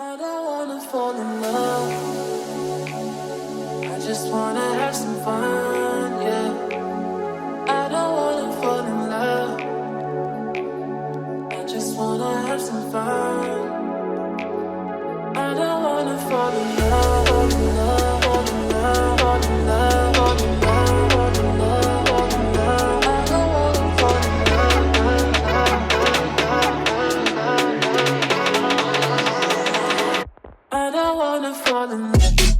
I don't wanna fall in love. I just wanna have some fun, yeah. I don't wanna fall in love. I just wanna have some fun. I don't wanna fall in love, fall in love, fall in love, fall in love, fall in love, fall in love, fall in love. I don't wanna fall in love. I don't wanna fall in love.